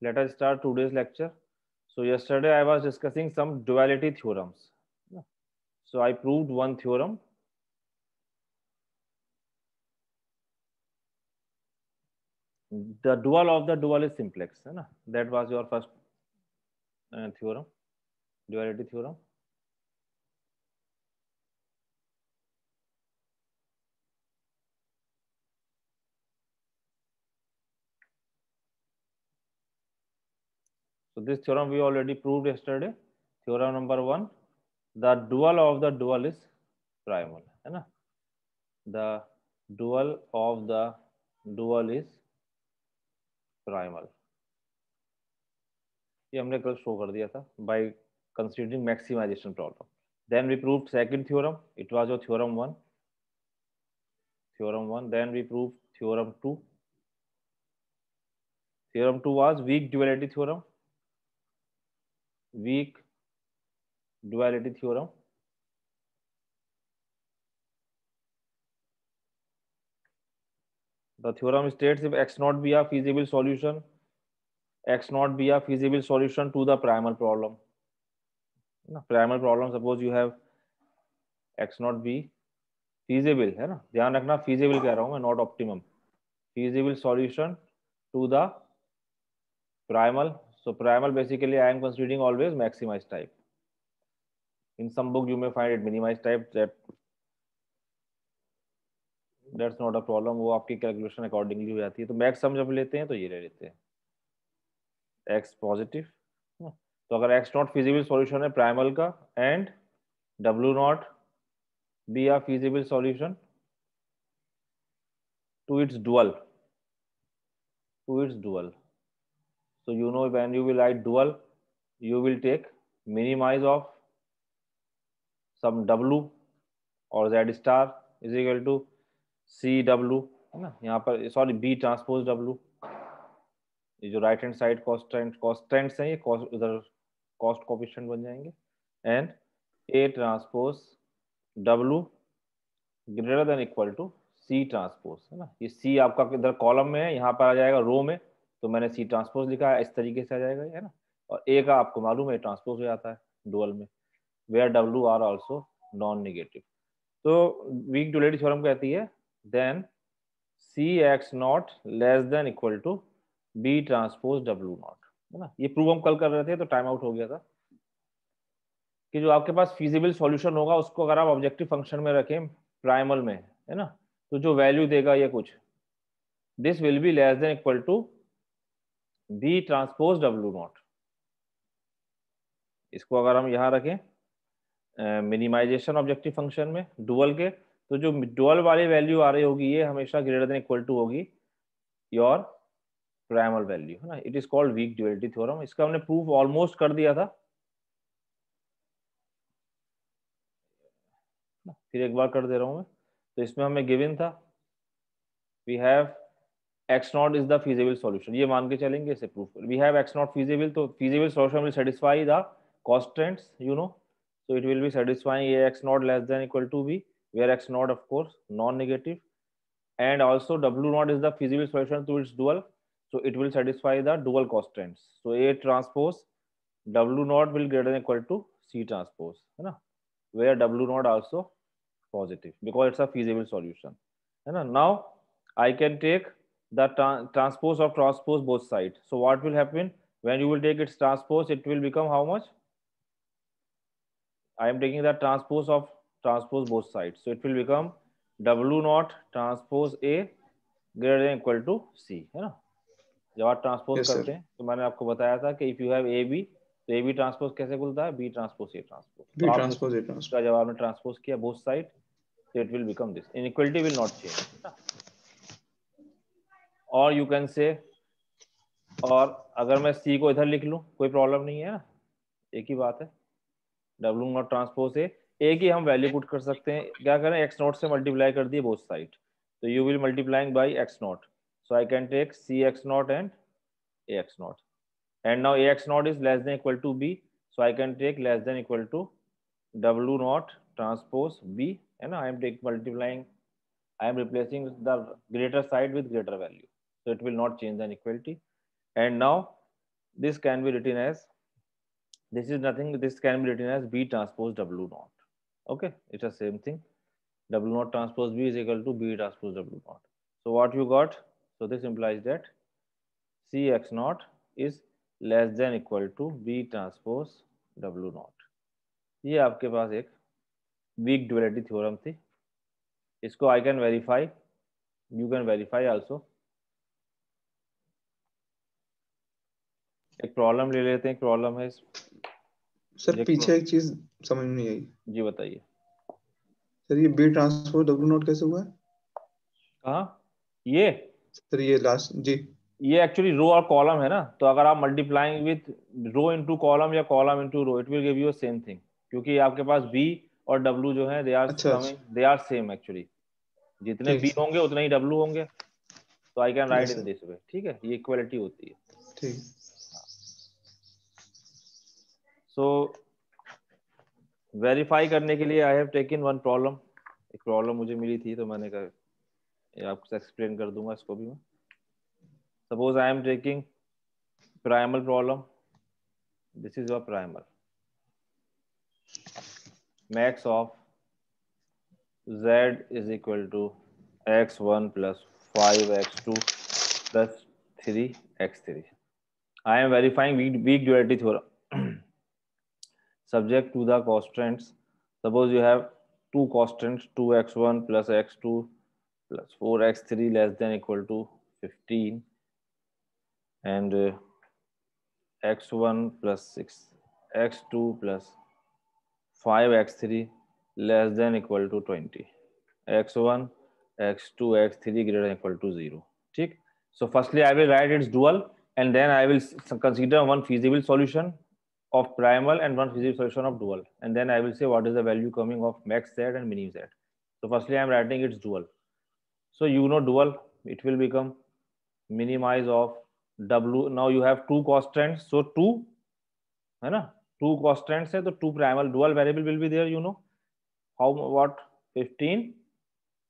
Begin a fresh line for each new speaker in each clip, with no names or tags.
Let us start today's lecture. So yesterday I was discussing some duality theorems. So I proved one theorem. The dual of the dual is simplex. है ना? That was your first theorem, duality theorem. So this theorem we already proved yesterday. Theorem number 1, the dual of the dual is primal. है ना? The dual of the dual is primal. ये हमने कल show कर दिया था by considering maximization problem. Then we proved second theorem. It was your theorem 1. Theorem 1. Then we proved theorem 2. Theorem 2 was weak duality theorem. Weak duality theorem. The theorem states if x not be a feasible solution, x not be a feasible solution to the primal problem. Primal problem, suppose you have x not be feasible, है ना? ध्यान रखना feasible कह रहा हूँ मैं, not optimum. Feasible solution to the primal. So primal basically I am considering always maximized type. In some book you may find it minimized type. That's not a problem. वो आपकी कैलकुलेशन अकॉर्डिंगली हो जाती है. तो max सम जब लेते हैं तो ये ले लेते हैं x पॉजिटिव. तो अगर x नॉट फिजिबल सॉल्यूशन है प्राइमल का and w not be a feasible solution to its dual. So you know when you will write dual, you will take minimize of some w or z star is equal to cw, है ना? यहाँ पर sorry b transpose w. ये जो right hand side constants हैं ये उधर cost coefficient बन जाएंगे and a transpose w greater than equal to c transpose, है ना? ये c आपका इधर कॉलम में है, यहाँ पर आ जाएगा रो में, तो मैंने c ट्रांसपोज लिखा है. इस तरीके से आ जाएगा, है ना? और a का आपको मालूम है ट्रांसपोज हो जाता है डुअल में, where w are also non negative. तो वीक ड्यूअलिटी थ्योरम कहती है then cx naught less than equal to b transpose w naught, है ना? ये प्रूव हम कल कर रहे थे तो टाइम आउट हो गया था कि जो आपके पास फिजिबल सॉल्यूशन होगा उसको अगर आप ऑब्जेक्टिव फंक्शन में रखें प्राइमल में, है ना, तो जो वैल्यू देगा ये कुछ this will be less than equal to b transpose w naught. इसको अगर हम यहाँ रखें मिनिमाइजेशन ऑब्जेक्टिव फंक्शन में डुअल के, तो जो डुअल वाली वैल्यू आ रही होगी ये हमेशा ग्रेटर देन इक्वल टू होगी योर प्राइमल वैल्यू, है ना? It is called weak duality theorem. इसका हमने प्रूफ ऑलमोस्ट कर दिया था. फिर एक बार कर दे रहा हूं मैं. तो इसमें हमें गिवन था we have x naught is the feasible solution. ये मान के चलेंगे इसे proof. We have x naught feasible, तो feasible solution will satisfy the constants, you know. So it will be satisfying ax naught less than equal to b, where x naught of course non-negative, and also w naught is the feasible solution to its dual, so it will satisfy the dual constants. So a transpose w naught will greater than equal to c transpose, है ना? Where w naught also positive because it's a feasible solution, है ना? Now I can take the transpose of transpose both sides. So what will happen when you will take its transpose? It will become how much? I am taking the transpose of transpose both sides. So it will become W naught transpose A greater than equal to C, है ना? जब आप transpose करते हैं तो मैंने आपको बताया था कि if you have A B तो ए बी ट्रांसपोज कैसे खुलता है? B transpose A transpose. तो आप इसका जब आपने ट्रांसपोज किया बोथ साइड तो it will become this. Inequality will not change. और यू कैन से, और अगर मैं सी को इधर लिख लूं कोई प्रॉब्लम नहीं है ना, एक ही बात है. W नॉट ट्रांसपोज ए की हम वैल्यू पुट कर सकते हैं. क्या करें? x नॉट से मल्टीप्लाई कर दिए बोथ साइड, तो you will multiplying by x naught. So I can take C x naught and A X naught, and now A X naught is less than equal to b, so I can take less than equal to W naught transpose b, है ना? I am take multiplying, I am replacing the greater side with greater value, so it will not change the inequality. And now this can be written as, this is nothing, this can be written as B transpose W naught. Okay, it's the same thing. W naught transpose B is equal to B transpose W naught. So what you got? So this implies that C x naught is less than equal to B transpose W naught. ये आपके पास एक week duality theorem थी. इसको I can verify, you can verify also. एक problem ले लेते हैं. एक प्रॉब्लम है
सर पीछे एक चीज समझ में नहीं आई.
जी बताइए
सर ये बी ट्रांसपोज डब्ल्यू नॉट कैसे हुआ है?
कहाँ? ये
सर ये लास्ट जी,
ये एक्चुअली रो और कॉलम है ना, तो अगर आप multiplying with row into column या column into row, it will give you same thing, क्योंकि आपके पास बी और डब्ल्यू जो है they are coming, they are same actually. जितने बी होंगे उतने ही डब्ल्यू होंगे. तो I can write in this way. ठीक है, ये इक्वलिटी होती है.
ठीक.
सो वेरीफाई करने के लिए I have taken one problem. एक प्रॉब्लम मुझे मिली थी तो मैंने कहा आपको एक्सप्लेन कर दूंगा इसको भी मैं. Suppose I am taking primal problem. This is your primal. Max of z is equal to x1 plus 5x2 plus 3x3. I am verifying weak duality theorem. Subject to the constants. Suppose you have two constants, 2x1 plus x2 plus 4x3 less than equal to 15 and x1 plus 6 x2 plus 5x3 less than equal to 20, x1 x2 x3 greater than equal to 0. ठीक. So firstly I will write its dual and then I will consider one feasible solution of primal and one feasible solution of dual, and then I will say what is the value coming of max z and minim z. So firstly I am writing its dual. So you know dual, it will become minimize of w. Now you have two constants, so 2 है ना, two constants है तो two primal dual variable will be there, you know how, what, 15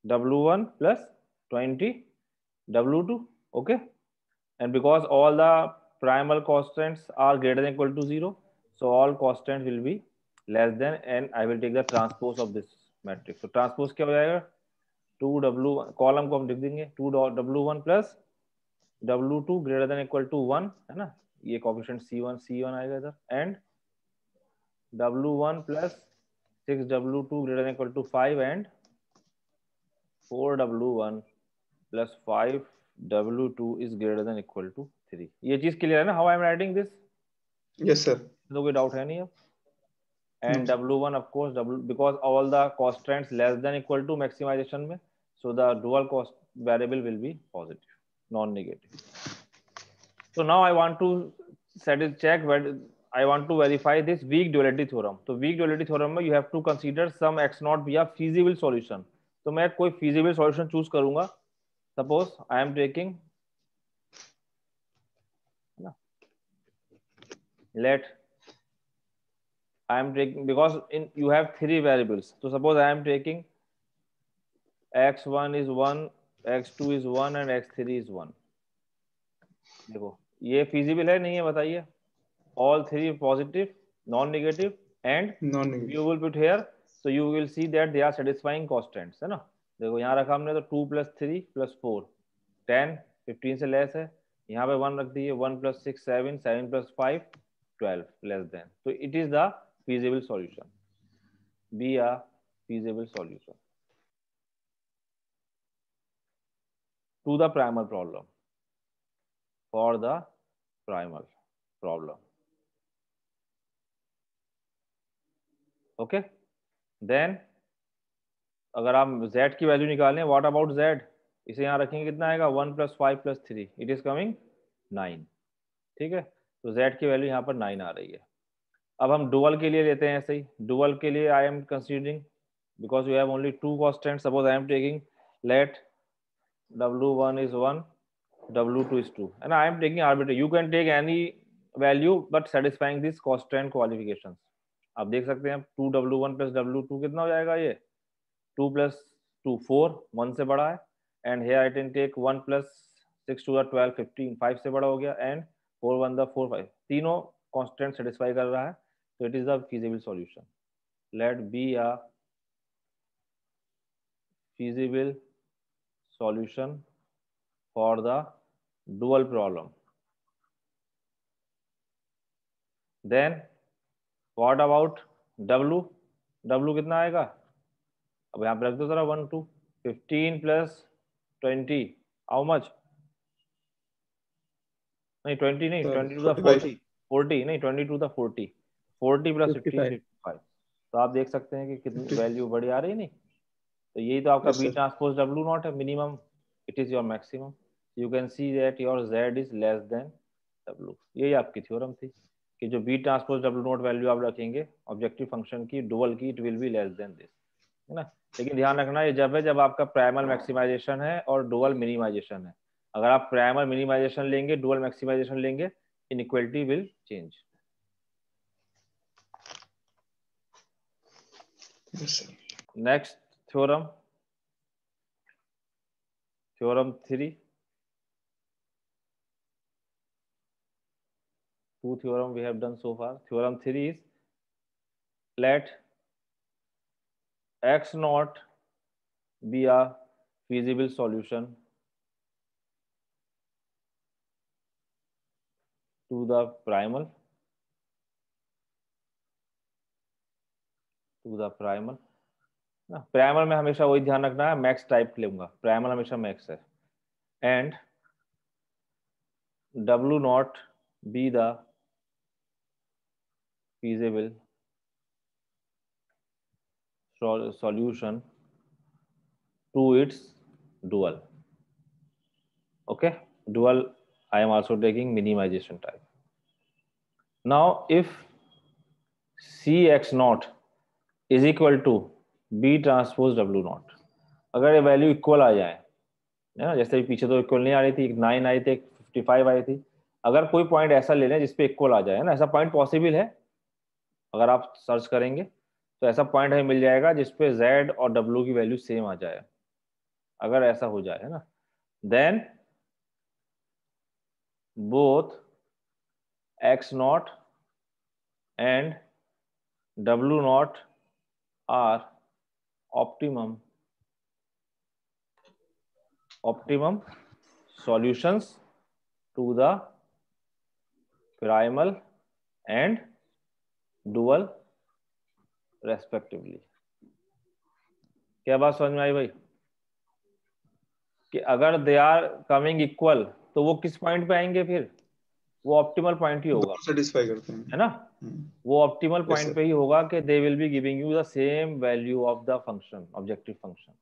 w1 plus 20 w2. Okay, and because all the primal constants are greater than equal to 0, so all constants will be less than, and I will take the transpose of this matrix. So transpose क्या हो जाएगा, 2w1, column को हम लिख देंगे 2w1 plus w2 greater than equal to 1 है ना, ये कोएफिशिएंट c1 आएगा इधर, and w1 plus 6w2 greater than equal to 5 and 4w1 plus 5w2 is greater than equal to 3. ये चीज क्लियर है ना, how I am writing this?
Yes sir.
तो कोई डाउट है नहीं अब. And w1 of course w, because all the constants less than equal to maximization में, so the dual cost variable will be positive, non-negative. So now I want to check whether I want to verify this weak duality theorem. तो weak duality theorem में you have to consider some x naught be a feasible solution. तो मैं कोई feasible solution choose करूंगा. Suppose I am taking, let I am taking, because in you have three variables. So suppose I am taking x1 is 1, x2 is 1 and x3 is 1. देखो ये feasible है नहीं है बताइए. All three positive, non-negative, and
non-negative.
You will put here, so you will see that they are satisfying constants है ना. देखो यहाँ रखा हमने तो 2 plus 3 plus 4 10, 15 से लेस है. यहाँ पे 1 रख दिए, 1 plus 6 7, 7 plus 5 12 less than. So it is the feasible solution. Be a feasible solution to the primal problem. For the primal problem. Okay, then अगर आप z की वैल्यू निकालें, व्हाट अबाउट z, इसे यहाँ रखेंगे कितना आएगा, 1 plus 5 plus 3, it is coming 9. ठीक है, तो z की वैल्यू यहाँ पर 9 आ रही है. अब हम डुअल के लिए लेते हैं ऐसे ही. डुअल के लिए I am considering, because you have only two constant. Suppose I am taking let w1 is 1, w2 is 2, and I am taking arbitrary. You can take any value but satisfying this constant qualifications. आप देख सकते हैं 2w1 plus w2 कितना हो जाएगा, ये 2 plus 2 4, 1 से बड़ा है. And here I can take 1 plus 6 to the 12 15, 5 से बड़ा हो गया, and 4 1 द 4 5 तीनों कांस्टेंट सेटिस्फाई कर रहा है, तो it is the feasible solution. Let be a feasible solution for the dual problem. Then what about W? W कितना आएगा? अब यहाँ पे रख दो जरा 1 2 15 plus 20 how much? नहीं 20 नहीं, 20 to the 40 40 नहीं, 20 to the 40 40 plus 15 55. तो आप देख सकते हैं कि कितनी वैल्यू बड़ी आ रही है नहीं. तो यही तो आपका बी ट्रांसपोज W नॉट है, minimum it is your maximum. You can see that your Z is less than W. यही आपकी थ्योरम थी कि जो B transpose W naught value आप रखेंगे ऑब्जेक्टिव फंक्शन की डुअल की, it will be less than this, है ना. लेकिन ध्यान रखना ये जब है जब आपका प्राइमल मैक्सिमाइजेशन है और डुअल मिनिमाइजेशन है. अगर आप प्राइमल मिनिमाइजेशन लेंगे, डुअल मैक्सिमाइजेशन लेंगे, inequality will change. Next theorem, theorem 3. Two theorem we have done so far. Theorem 3 is let x naught be a feasible solution to the primal ना. Primal में हमेशा वही ध्यान रखना है, मैक्स टाइप लूंगा, प्राइमल हमेशा मैक्स है. And W not be the feasible solution to its dual. Okay, dual I am also taking minimization type. Now if Cx naught is equal to B transpose W naught, अगर ये value equal आ जाए, है ना, जैसे पीछे तो equal नहीं आ रही थी, 9 आई थी, 55 आई थी, अगर कोई पॉइंट ऐसा ले लें जिसपे इक्वल आ जाए ना, ऐसा पॉइंट पॉसिबल है. अगर आप सर्च करेंगे तो ऐसा पॉइंट हमें मिल जाएगा जिसपे Z और W की वैल्यू सेम आ जाए. अगर ऐसा हो जाए, है ना, then both x naught and W naught are optimum solutions to the primal and dual respectively. क्या बात समझ में आई भाई? कि अगर दे आर कमिंग इक्वल तो वो किस पॉइंट पे आएंगे, फिर वो ऑप्टिमल पॉइंट ही होगा,
सेटिस्फाई करते हैं,
है ना. वो ऑप्टिमल पॉइंट पे ही होगा कि they will be giving you the same value of the function, objective function.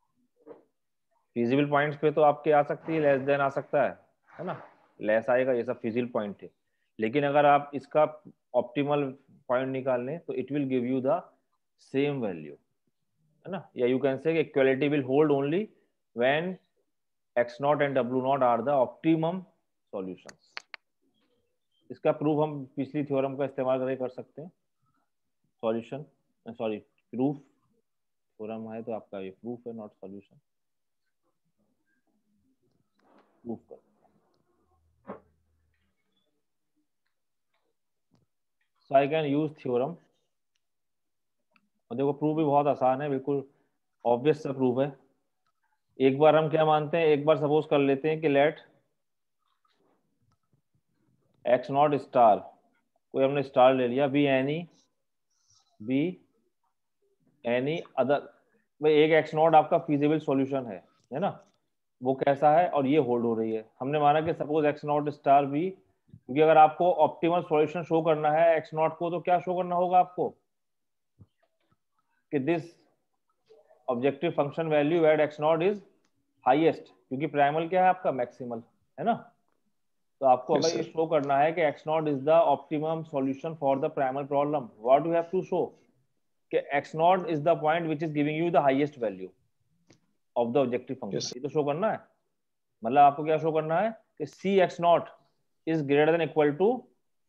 Feasible points पे तो आपके आ सकती है, लेस देन आ सकता है ना, लेस आएगा, ये सब फिजिबल पॉइंट है. लेकिन अगर आप इसका ऑप्टिमल पॉइंट निकालने तो it will give you the same value, है ना. या you can say equality will hold only when x naught and W naught are the optimum solutions. इसका प्रूफ हम पिछली थ्योरम का इस्तेमाल करके कर सकते हैं. सॉल्यूशन सॉरी प्रूफ, थ्योरम है तो आपका ये प्रूफ है, नॉट सॉल्यूशन. प्रूफ कर. So I can use theorem. और देखो प्रूफ भी बहुत आसान है, बिल्कुल ऑब्वियस सा प्रूफ है. एक बार हम क्या मानते हैं, एक बार सपोज कर लेते हैं कि लेट x नॉट स्टार, कोई हमने स्टार ले लिया, बी एनी अदर. भाई एक x नॉट आपका फीजिबल सॉल्यूशन है ना, वो कैसा है, और ये होल्ड हो रही है. हमने माना कि suppose x naught star be, क्योंकि अगर आपको ऑप्टिमल सॉल्यूशन शो करना है x नॉट को, तो क्या शो करना होगा आपको कि this objective function value at x naught is highest, क्योंकि प्राइमल क्या है आपका, मैक्सिमल, है ना. तो आपको अगर ये शो करना है कि x naught is the optimum solution for the primal problem, what you have to show कि x naught is the point which is giving you the highest value of the objective function. ये तो show करना है. मतलब आपको क्या show करना है कि Cx naught is greater than equal to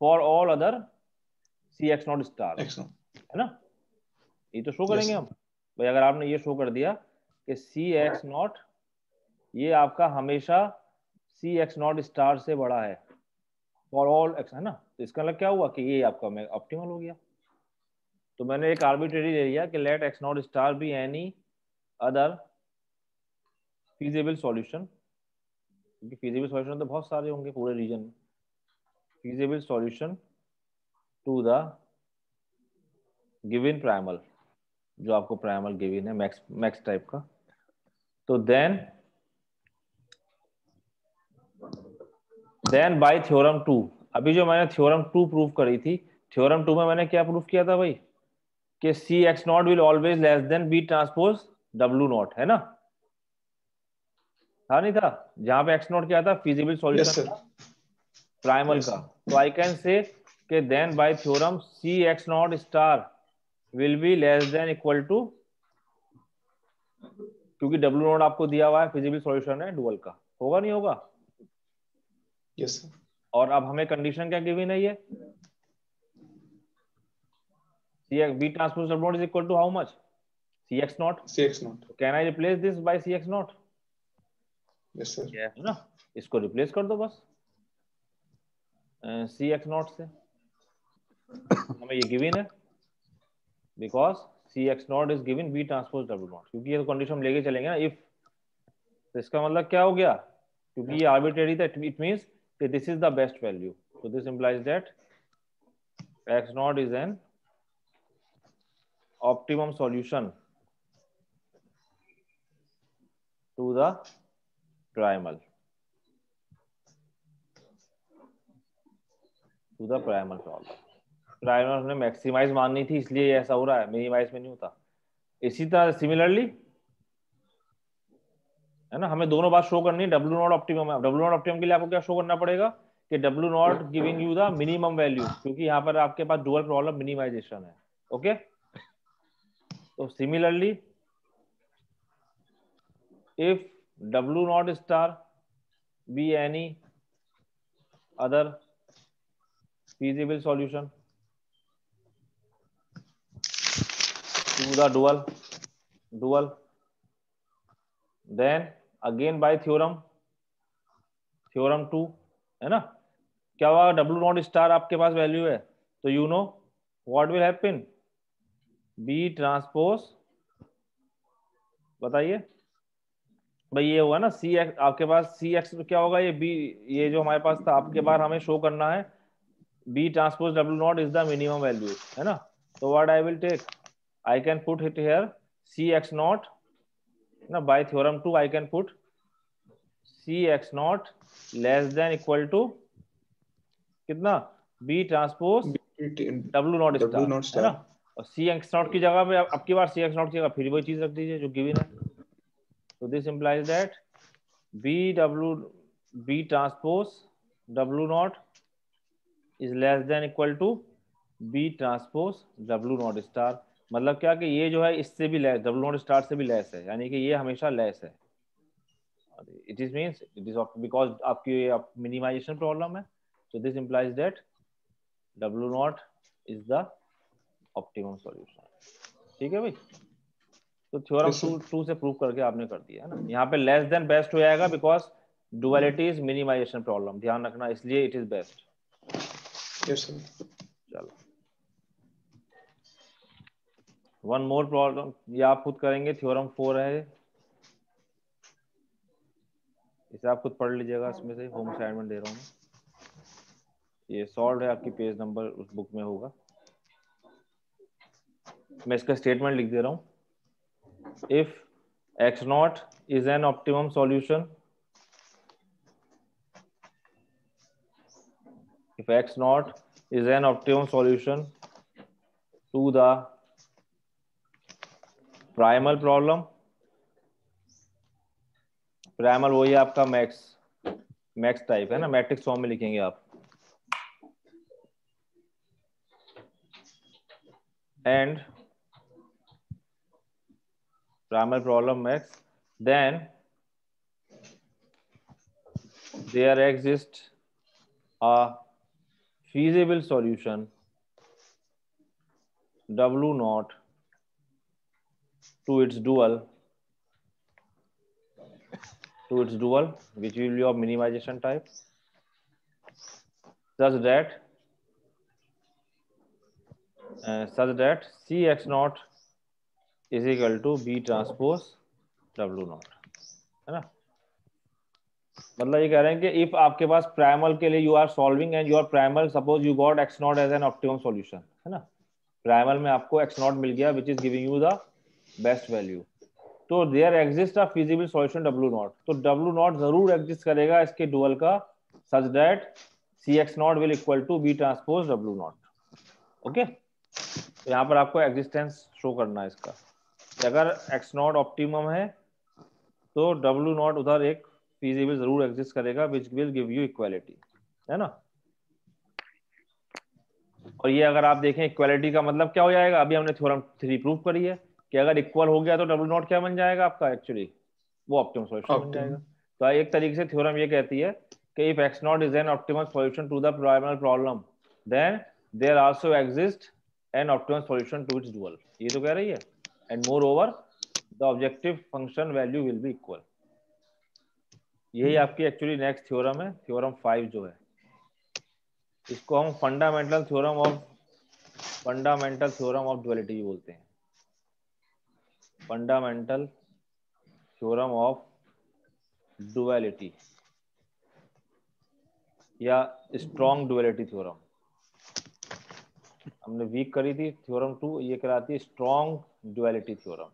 for all other Cx naught star, है ना. ये तो शो करेंगे हम. भाई अगर आपने ये शो कर दिया कि Cx नॉट ये आपका हमेशा Cx नॉट स्टार से बड़ा है फॉर ऑल एक्स, है ना। तो इसका मतलब क्या हुआ कि ये आपका ऑप्टिमल हो गया। तो मैंने एक आर्बिट्रेरी ले लिया कि let X naught star be any other feasible solution, क्योंकि फीजिबल सॉल्यूशन तो बहुत सारे होंगे पूरे रीजन में। Feasible solution to the given primal, जो आपको प्राइमल गिवन है मैक्स मैक्स टाइप का। तो देन बाय थ्योरम 2, अभी जो मैंने थ्योरम 2 प्रूव करी थी, थ्योरम 2 में मैंने क्या प्रूव किया था भाई कि C x naught will always less than B transpose W naught, है ना। था नहीं था, जहां पे एक्स नॉट क्या था, फिजिबल सॉल्यूशन
यस सर,
था प्राइमल
यस
का। तो आई कैन से कि then by theorem C x naught star will be less than equal to, क्योंकि डब्ल्यू नॉट आपको दिया हुआ है, फिजिबल सॉल्यूशन है डुअल का, होगा नहीं होगा।
यस सर,
और अब हमें कंडीशन क्या गिवन है, ये C X B transpose W naught is equal to how much, C x naught.
CX naught,
can I replace this by C x naught,
yes sir,
है ना। इसको रिप्लेस कर दो बस सी एक्स नॉट से, हमें ये गिवन है because C x naught is given B transpose W naught, क्योंकि ये तो कंडीशन हम लेके चलेंगे ना इफ। तो इसका मतलब क्या हो गया, क्योंकि ये आर्बिट्रेरी था, इट मींस कि this is the best value. so this implies that x naught is an optimum solution to the primal, to the primal problem। Primal हमने मैक्सिमाइज माननी थी, इसलिए ऐसा हो रहा है, मिनिमाइज में नहीं होता। इसी तरह सिमिलरली, है ना, हमें दोनों बात शो करनी है। डब्ल्यू नॉट ऑप्टिमम है, डब्ल्यू नॉट ऑप्टिमम के लिए आपको क्या शो करना पड़ेगा कि W not giving you the minimum value, क्योंकि यहाँ पर आपके पास डुअल प्रॉब्लम मिनिमाइजेशन है। ओके, तो similarly if W naught star be any other feasible solution to the dual, then again by theorem 2, है ना, क्या हुआ, W naught star आपके पास वैल्यू है, तो you know what will happen, B transpose, बताइए भाई, ये होगा ना सी एक्स, आपके पास सी एक्स क्या होगा, ये बी, ये जो हमारे पास था आपके बार हमें शो करना है B transpose W naught is the minimum value, है ना। तो what I will take, I can put it here C x naught ना, by theorem 2 I can put C x naught less than equal to कितना, B transpose W naught
W
star,
naught
है ना।
Star,
और सी x not की जगह पे अब की बार सी एक्स नॉट की जगह फिर वही चीज रख दीजिए जो गिवन है। तो this implies that B transpose W naught is less than equal to B transpose W naught star. मतलब क्या कि ये जो है इससे भी लेस, डब्ल्यू नॉट स्टार से भी लेस है, यानी कि ये हमेशा लेस है। It is means it is because आपकी मिनिमाइजेशन प्रॉब्लम है। So this implies that W naught is the optimum solution. ठीक है भाई, तो theorem
yes
two
sir,
two से प्रूव करके आपने कर दिया है ना। यहाँ पे लेस देन बेस्ट हो जाएगा because duality is minimization problem, ध्यान रखना, इसलिए it is best.
Yes sir,
चलो वन मोर प्रॉब्लम, ये आप खुद करेंगे, थ्योरम 4 है, इसे आप खुद पढ़ लीजिएगा, इसमें से होम असाइनमेंट दे रहा हूँ मैं। ये सॉल्व है, आपकी पेज नंबर उस बुक में होगा, मैं इसका स्टेटमेंट लिख दे रहा हूँ। If x naught is an optimum solution, if x naught is an optimum solution to the primal problem, primal वही आपका मैक्स टाइप है ना, मैट्रिक्स फॉर्म में लिखेंगे आप, and primal problem max, then there exists a feasible solution W naught to its dual, which will be of minimization type, such that CX naught is equal to B transpose W naught, है ना। मतलब ये कह रहे हैं कि if आपके पास primal के लिए you are solving and your primal suppose you got X naught as an optimum solution, है ना। प्राइमल में आपको X नॉट मिल गया which is giving you the best value, तो there exist a feasible solution W naught, तो W naught जरूर exist करेगा इसके डुअल का such that CX naught will equal to B transpose W naught. Okay, तो यहाँ पर आपको एग्जिस्टेंस शो करना है इसका, अगर X नॉट ऑप्टिमम है तो W नॉट उधर एक फिजिबल जरूर एग्जिस्ट करेगा which will give you equality, है ना। और ये अगर आप देखें इक्वालिटी का मतलब क्या हो जाएगा, अभी हमने थ्योरम 3 प्रूव करी है कि अगर इक्वल हो गया तो W नॉट क्या बन जाएगा आपका, एक्चुअली वो ऑप्टिमम सॉल्यूशन बन जाएगा। तो एक तरीके से थ्योरम ये कहती है कि if X naught is an optimum solution to the primal problem then there also exist an optimum solution to its dual, ये तो कह रही है, and moreover the objective function value will be equal. यही आपकी actually next theorem है, theorem 5 जो है, इसको हम फंडामेंटल थ्योरम ऑफ ड्युअलिटी बोलते हैं, फंडामेंटल थ्योरम ऑफ डुअलिटी या स्ट्रॉन्ग डुअलिटी थ्योरम। हमने वीक करी थी थ्योरम 2, ये कराती है स्ट्रॉन्ग डुअलिटी थ्योरम,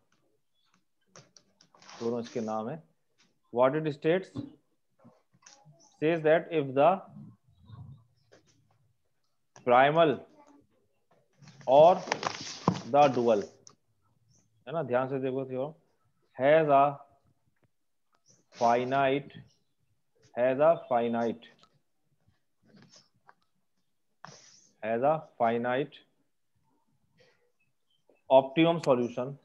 दोनों इसके नाम है। What it states says that if the primal or the dual, है ना, ध्यान से देखो theorem, has a finite optimum solution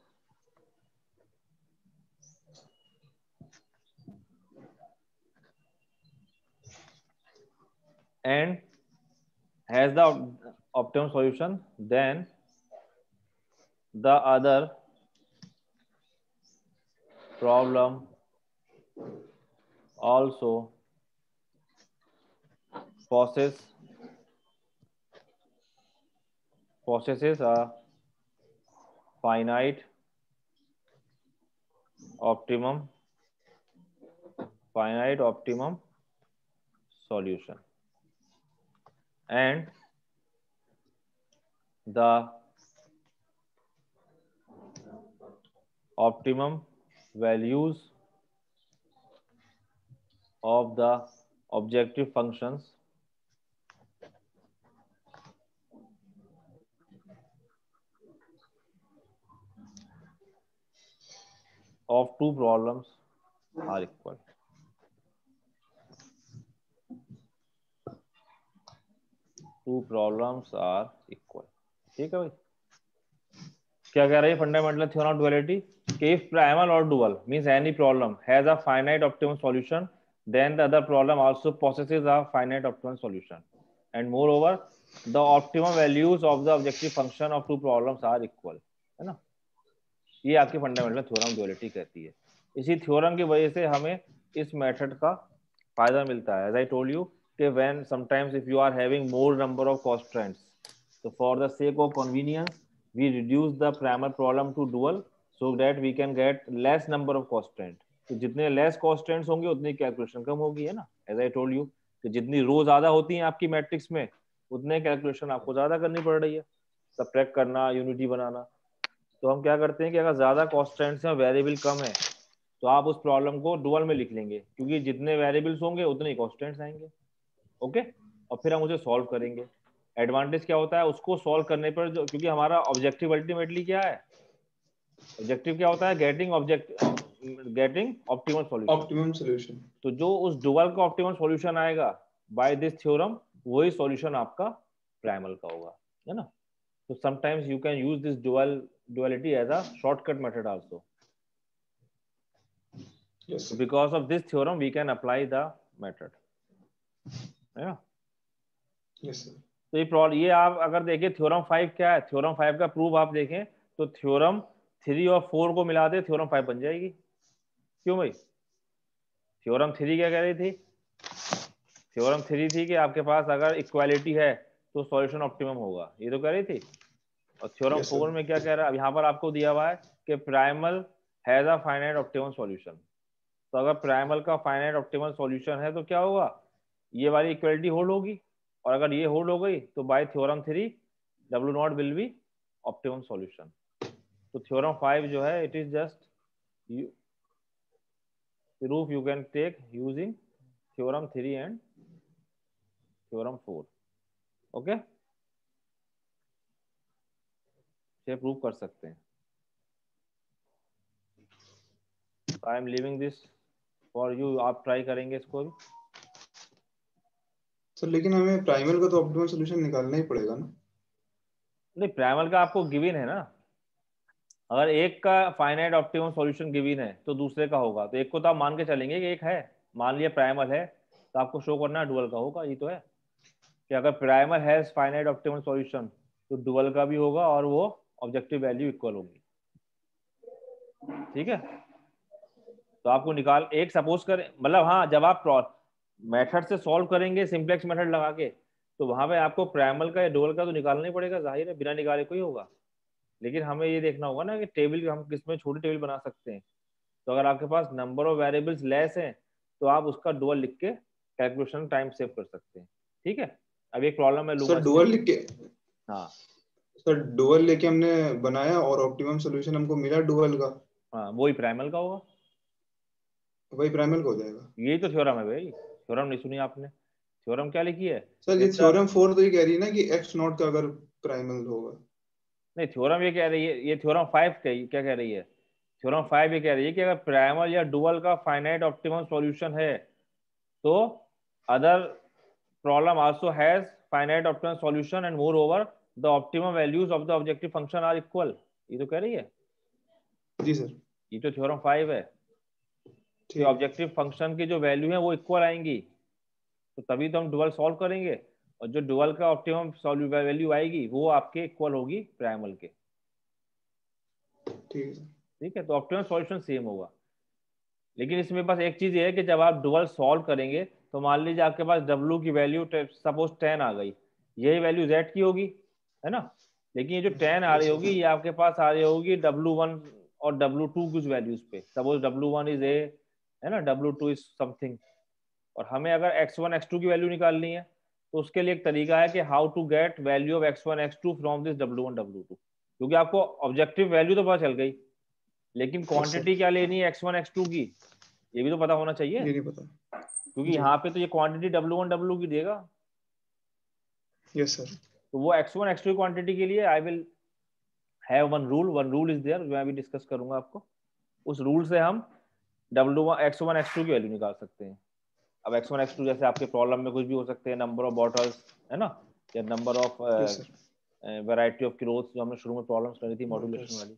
and has the optimum solution, then the other problem also possesses a finite optimum solution, and the optimum values of the objective functions of two problems are equal। Two problems are equal, ठीक है भाई। क्या कह रही है fundamental theorem of duality, कि if primal और dual means any problem has a finite optimum solution then the other problem also possesses a finite optimum solution and moreover the optimum values of the objective function of two problems are equal, है ना। ये आपकी fundamental theorem duality कहती है। इसी theorem की वजह से हमें इस मेथड का फायदा मिलता है, एज आई टोल्ड यू कि when sometimes if you are having more number of constants, so for the sake of convenience we reduce the primal problem to dual so that we can get less number of constant। तो जितने less constants होंगे उतनी calculation कम होगी, है ना। As I told you कि जितनी रो ज्यादा होती हैं आपकी मैट्रिक्स में उतने कैलकुलेशन आपको ज्यादा करनी पड़ रही है, सबट्रैक्ट करना, यूनिटी बनाना। तो हम क्या करते हैं कि अगर ज्यादा कॉन्स्टेंट्स हैं, वेरिएबल कम है, तो आप उस प्रॉब्लम को डुअल में लिख लेंगे, क्योंकि जितने वेरिएबल्स होंगे उतने ही कॉन्स्टेंट्स आएंगे। ओके, और फिर हम उसे सॉल्व करेंगे। एडवांटेज क्या होता है उसको सॉल्व करने पर, जो क्योंकि हमारा ऑब्जेक्टिव अल्टीमेटली क्या है, ऑब्जेक्टिव क्या होता है, गेटिंग ऑप्टिमल सॉल्यूशन। तो जो उस डुअल का ऑप्टिमल सॉल्यूशन आएगा बाय दिस थ्योरम, वही सॉल्यूशन आपका प्राइमल का होगा, है ना। तो sometimes you can use this duality as a shortcut method also।
Yes,
so because of this theorem we can apply the method, है ना।
yes sir।
तो ये आप अगर देखें थ्योरम 5 क्या है, थ्योरम 5 का प्रूफ आप देखें तो थ्योरम 3 और 4 को मिला दे थ्योरम 5 बन जाएगी। क्यों भाई, थ्योरम 3 क्या कह रही थी थ्योरम 3 थी कि आपके पास अगर इक्वालिटी है तो सॉल्यूशन ऑप्टिमम होगा, ये तो कह रही थी। और थ्योरम
यस
4
सर।
में क्या कह रहा है, अब यहाँ पर आपको दिया हुआ है कि primal has a finite optimum solution. तो अगर प्राइमल का फाइनाइट ऑप्टिमम सॉल्यूशन है तो क्या होगा, ये वाली इक्वालिटी होल्ड होगी, और अगर ये होल्ड हो गई तो bye theorem 3 W not will be optimum solution. तो थ्योरम 5 जो है it is just proof you can take using theorem 3 and theorem 4। Okay, ये प्रूव कर सकते हैं। I am leaving this for you, आप ट्राई करेंगे इसको भी।
सर लेकिन हमें प्राइमल का तो ऑप्टिमल सॉल्यूशन निकालना ही पड़ेगा ना।
नहीं, प्राइमल का आपको गिवन है ना, अगर एक का फाइनाइट ऑप्टिमम सॉल्यूशन गिवन है तो दूसरे का होगा, तो एक को तो आप मान के चलेंगे कि एक है, मान लिया प्राइमल है, तो आपको शो करना है डुअल का होगा। ये तो है कि अगर प्राइमल है फाइनाइट ऑप्टिमम सॉल्यूशन तो डुअल का भी होगा और वो ऑब्जेक्टिव वैल्यू इक्वल होगी। ठीक है, तो आपको निकाल एक सपोज करें, मतलब हाँ, जब आप मेथड से सॉल्व करेंगे सिंपलेक्स मेथड लगा के, तो वहां पे आपको प्राइमल का या डुअल का तो निकालना ही पड़ेगा, जाहिर है, बिना निकाले कोई होगा। लेकिन हमें ये देखना होगा ना कि टेबल हम किसमें छोटी टेबल बना सकते हैं। तो अगर आपके पास नंबर ऑफ वेरिएबल्स लेस हैं तो आप उसका डुअल लिख के कैलकुलेशन टाइम सेव कर सकते हैं। ठीक है, अब एक प्रॉब्लम मैं लूंगा
सर
इसके
डुअल
लिए।
लिख के,
हाँ
सर डुअल लेके हमने बनाया और ऑप्टिमम सॉल्यूशन हमको मिला डुअल का,
हाँ, वही प्राइमल का होगा।
वही प्राइमल का हो जाएगा।
यही तो थ्योरम है भाई, थ्योरम नहीं सुनी आपने? थ्योरम क्या लिखी है?
सर ये
इफ द
थ्योरम 4 तो ये कह रही है ना कि एक्स नॉट का अगर प्राइमल होगा।
नहीं, थ्योरम ये कह रही है, ये थ्योरम 5 क्या कह रही है, थ्योरम 5 ये कह रही है कि अगर प्राइमल या डुअल का फाइनाइट ऑप्टिमम सॉल्यूशन है तो other problem also has finite optimum solution and moreover the optimum values of the objective function are equal. ये तो कह रही है,
जी सर।
ये तो थ्योरम 5 है कि
ठीक है।
ऑब्जेक्टिव फंक्शन की जो वैल्यू है वो इक्वल आएंगी, तो तभी तो हम डुअल सॉल्व करेंगे, और जो डुअल का ऑप्टिमम वैल्यू आएगी वो आपके इक्वल होगी प्राइमल के।
ठीक है सर।
ठीक है, तो ऑप्टिमम सॉल्यूशन सेम होगा। लेकिन इसमें बस एक चीज ये है कि जब आप डुअल सॉल्व करेंगे तो मान लीजिए आपके पास W की वैल्यू सपोज 10 आ गई, यही वैल्यू Z की होगी, है ना। लेकिन ये जो 10 आ रही
यस
होगी
सर।
ये आपके पास आ रही होगी W1 और W2 कुछ वैल्यूज पे, सपोज W1 इज A, है ना, W2 इज समथिंग। और हमें अगर X1 X2 की वैल्यू निकालनी है तो उसके लिए एक तरीका है कि how to get value of X1 X2 from this W1 W2, क्योंकि आपको ऑब्जेक्टिव वैल्यू तो पता चल गई, लेकिन
यस सर।
क्वांटिटी क्या लेनी है X1 X2 की, ये भी तो पता होना चाहिए,
ये नहीं पता।
क्योंकि
जी।
यहाँ पे तो ये क्वांटिटी W1 W2 की देगा।
Yes sir.
तो वो X1 X2 की क्वांटिटी के लिए I will have one rule is there, मैं भी डिस्कस करूंगा आपको। उस रूल से हम W1 X1 X2 की वैल्यू निकाल सकते हैं। अब X1 X2 जैसे आपके प्रॉब्लम में कुछ भी हो सकते हैं, नंबर ऑफ बॉटल्स, है ना, या number of
yes sir.
Variety of clothes, जो हमने शुरू में प्रॉब्लम्स करी थी मॉड्यूलेशन
बॉटल्स।
वाली,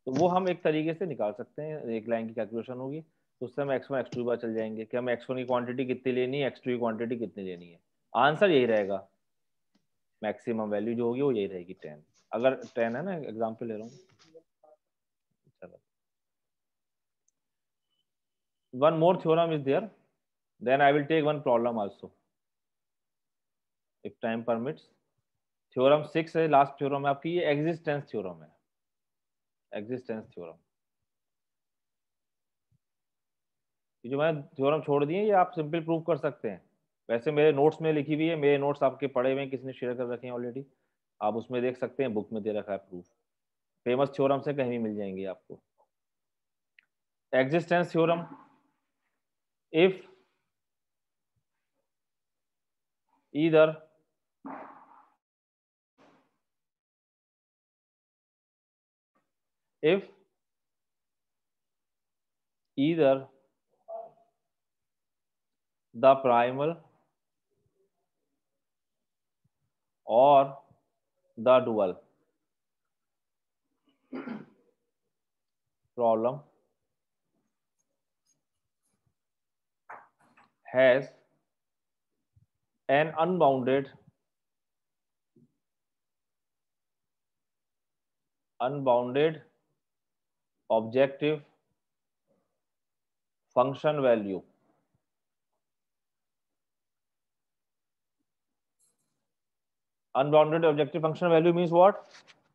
तो वो हम एक तरीके से निकाल सकते हैं, एक लाइन की कैलकुलेशन होगी, तो उससे हम X1 X2 बार चल जाएंगे कि हमें X1 की क्वांटिटी कितनी लेनी है, X2 की क्वांटिटी कितनी लेनी है। आंसर यही रहेगा, मैक्सिमम वैल्यू जो होगी वो यही रहेगी 10, अगर 10 है ना, एग्जाम्पल ले रहा हूँ। चलो, one more theorem is there, then I will take one problem also if time permits. Theorem 6 है, लास्ट थ्योरम है आपकी, ये एग्जिस्टेंस थ्योरम है, एग्जिस्टेंस थ्योरम। ये जो मैंने थ्योरम छोड़ दिए ये आप सिंपल प्रूव कर सकते हैं, वैसे मेरे नोट्स में लिखी हुई है, मेरे नोट्स आपके पढ़े हुए हैं, किसी ने शेयर कर रखे हैं ऑलरेडी, आप उसमें देख सकते हैं, बुक में दे रखा है प्रूफ, फेमस थ्योरम से कहीं भी मिल जाएंगे आपको। Existence theorem, if either if either the primal or the dual problem has an unbounded objective function value unbounded objective function value means what,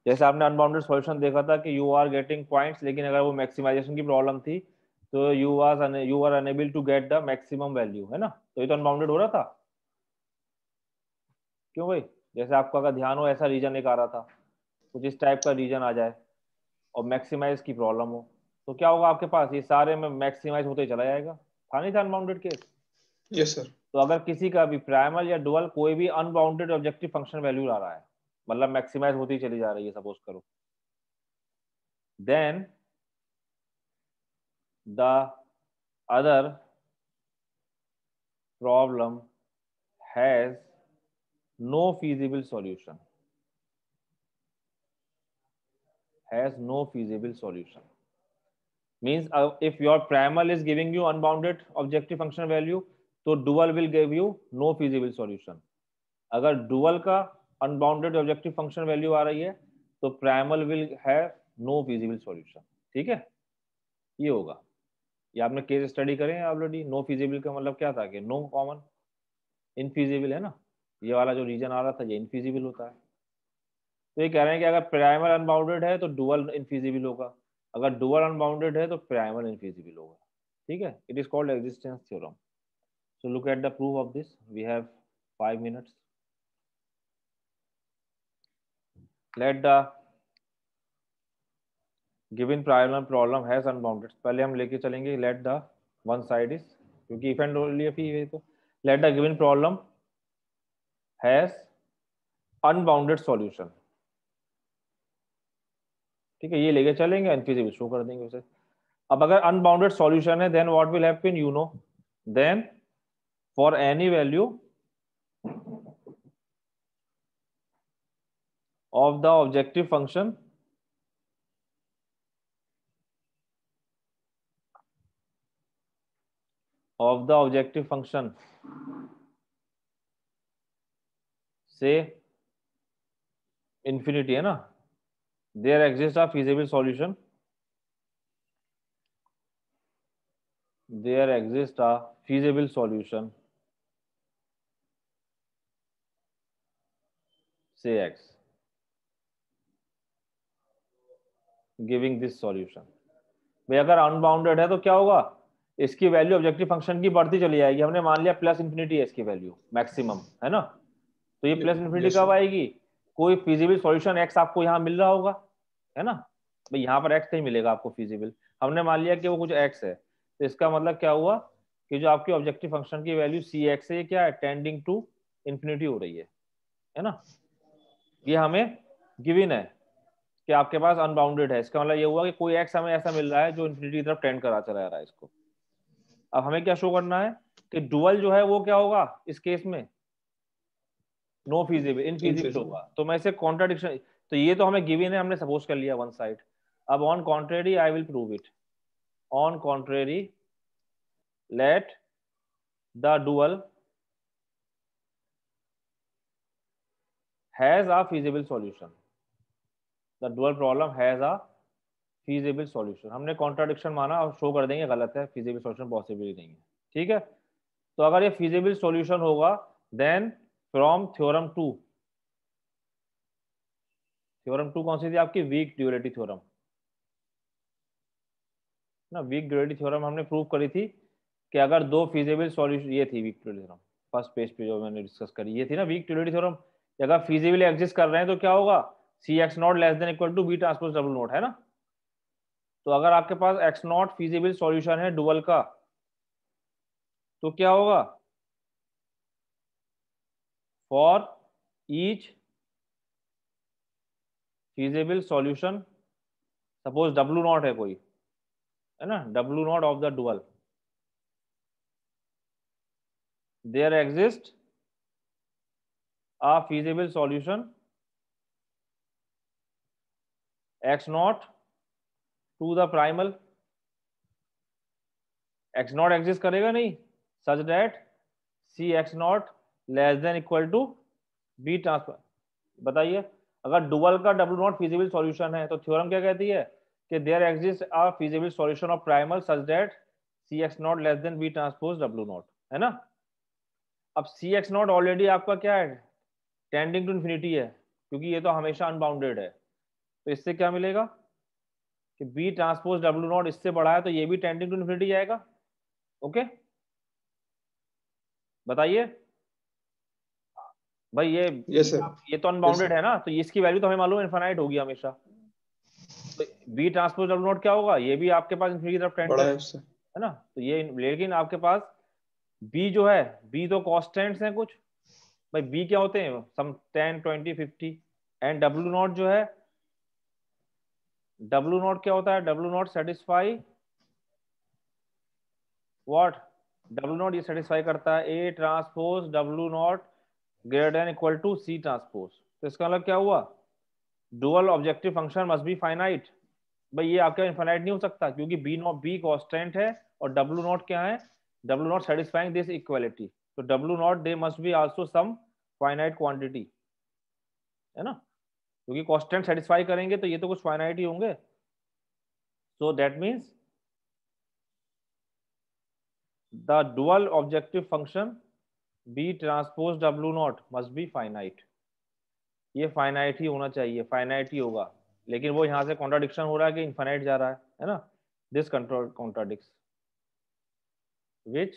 जैसे आपने अनबाउंडेड सॉल्यूशन देखा था कि यू आर गेटिंग पॉइंट्स, लेकिन अगर वो मैक्सिमाइजेशन की problem थी तो you are unable to get the maximum value, है ना, तो ये तो अनबाउंडेड हो रहा था। क्यों भाई, जैसे आपका अगर ध्यान हो ऐसा रीजन एक आ रहा था, कुछ इस टाइप का रीजन आ जाए और मैक्सिमाइज की प्रॉब्लम हो, तो क्या होगा आपके पास, ये सारे में मैक्सिमाइज होते ही चला जाएगा। था नहीं था अनबाउंडेड केस?
Yes sir.
तो अगर किसी का भी प्राइमल या डुअल कोई भी अनबाउंडेड ऑब्जेक्टिव फंक्शन वैल्यू आ रहा है, मतलब मैक्सिमाइज होती ही चली जा रही है सपोज करो, then the other problem has no feasible solution, has no feasible solution means if your primal is giving you unbounded objective function value, तो dual will give you no feasible solution। अगर dual का unbounded objective function value आ रही है तो primal will have no feasible solution। ठीक है, ये होगा। ये आपने केस स्टडी करे हैं ऑलरेडी। नो feasible का मतलब क्या था कि नो कॉमन, इनफीजिबल है ना, ये वाला जो रीजन आ रहा था ये इनफीजिबल होता है। तो ये कह रहे हैं कि अगर प्राइमल अनबाउंडेड है तो डुअल इनफीजिबल होगा, अगर डुअल अनबाउंडेड है तो प्राइमल इनफीजिबल होगा। ठीक है, it is called existence theorem. So look at the proof of this, we have 5 minutes। Let the given primal problem has unbounded, पहले हम लेके चलेंगे let the one side is, क्योंकि इफ एंड ओनली इफ ही, तो let the given problem has unbounded solution. ठीक है, ये लेके चलेंगे, इनफीजिबल शो कर देंगे उसे। अब अगर अनबाउंडेड सॉल्यूशन है then what will happen, you know, then for any value of the objective function say infinity है ना, there exist a feasible solution, there exist a feasible solution say x giving this solution. भाई अगर unbounded है तो क्या होगा, इसकी value objective function की बढ़ती चली जाएगी। हमने मान लिया प्लस इंफिनिटी है इसकी वैल्यू मैक्सिमम, है ना, तो ये प्लस इंफिनिटी
यस
कब
सर।
आएगी, कोई फिजिबल सॉल्यूशन एक्स आपको यहाँ मिल रहा होगा, है ना। भाई यहाँ पर एक्स नहीं मिलेगा आपको फिजिबल, हमने मान लिया कि वो कुछ एक्स है, तो इसका मतलब क्या हुआ कि जो आपकी ऑब्जेक्टिव फंक्शन की वैल्यू सी एक्स है, ये क्या है, टेंडिंग टू इंफिनिटी हो रही है ना। ये हमें गिवन है कि आपके पास अनबाउंडेड है, इसका मतलब ये हुआ कि कोई एक्स हमें ऐसा मिल रहा है जो इन्फिनिटी की तरफ टेंड करा चला जा रहा है इसको। अब हमें क्या शो करना है कि डुअल जो है वो क्या होगा इस केस में, नो फीजिबल, इनफीजिबल
इनफिजिबल।
होगा। तो मैं इसे कॉन्ट्राडिक्शन, तो ये तो हमें गिवन है, हमने सपोज कर लिया वन साइड। अब on contrary I will prove it, on contrary let the dual has a feasible solution, the dual problem has a feasible solution. हमने कॉन्ट्राडिक्शन माना और शो कर देंगे गलत है, फीजिबल सॉल्यूशन पॉसिबल ही नहीं है। ठीक है, तो अगर ये फीजिबल सॉल्यूशन होगा then from theorem two, theorem two कौन सी थी आपकी, वीक ड्यूअलिटी थ्योरम ना। वीक ड्यूअलिटी थ्योरम हमने प्रूव करी थी कि अगर दो फीजिबल सॉल्यूशन, ये थी weak duality theorem first page पे जो मैंने डिस्कस करी, ये थी ना वीक ड्यूअलिटी थ्योरम। अगर फिजिबली एग्जिस्ट कर रहे हैं तो क्या होगा, C x naught less than equal to B transpose double not, है ना। तो अगर आपके पास एक्स नॉट फीजिबल सॉल्यूशन है डुअल का तो क्या होगा, for each feasible solution, suppose डब्ल्यू नॉट है कोई, है ना, डब्ल्यू naught of the dual, there exist a feasible solution x naught to the primal, x naught exist करेगा नहीं, such that c x naught less than equal to b transpose. बताइए, अगर डुअल का डब्ल्यू नॉट फिजिबल सॉल्यूशन है तो theorem क्या कहती है कि there exist a feasible solution of primal such that c x naught less than B transpose W naught, है ना। अब सी एक्स नॉट ऑलरेडी आपका क्या है, टेंडिंग टू इन्फिनिटी है, क्योंकि ये तो हमेशा अनबाउंडेड है। तो इससे क्या मिलेगा कि बी ट्रांसपोज डब्ल्यू नॉट इससे बड़ा है, तो ये भी टेंडिंग टू इन्फिनिटी जाएगा। ओके, बताइए भाई,
यस सर।
ये तो
यस
अनबाउंडेड
सर।
है ना, तो इसकी वैल्यू तो हमें मालूम है इनफाइनाइट होगी हमेशा। तो बी ट्रांसपोज डब्ल्यू नॉट क्या होगा, ये भी आपके पास इन्फिनिटी की तरफ टेंड
बड़ा
करेगा,
है उससे।
है ना। तो ये, लेकिन आपके पास बी जो है, बी तो कॉन्स्टेंट्स हैं कुछ, भाई बी क्या होते हैं, सम 10 20 50। एंड डब्ल्यू नॉट जो है, डब्ल्यू नॉट क्या होता है, डब्ल्यू नॉट सेटिस्फाई व्हाट, डब्ल्यू नॉट ये सेटिस्फाई करता है A transpose W naught greater than equal to c transpose. तो इसका मतलब क्या हुआ, dual objective function must be finite. भाई ये आपका इनफाइनाइट नहीं हो सकता, क्योंकि बी नॉट, बी कांस्टेंट है और डब्ल्यू नॉट क्या है, W naught satisfying this equality. तो W naught they must be also some finite quantity, है ना, क्योंकि कांस्टेंट सेटिस्फाई करेंगे तो ये तो कुछ फाइनाइट ही होंगे। So that means the dual objective function b transpose W naught must be finite. ये फाइनाइट ही होना चाहिए, फाइनाइट ही होगा। लेकिन वो यहाँ से कॉन्ट्राडिक्शन हो रहा है कि इनफाइनाइट जा रहा है ना। दिस कॉन्ट्राडिक्स विच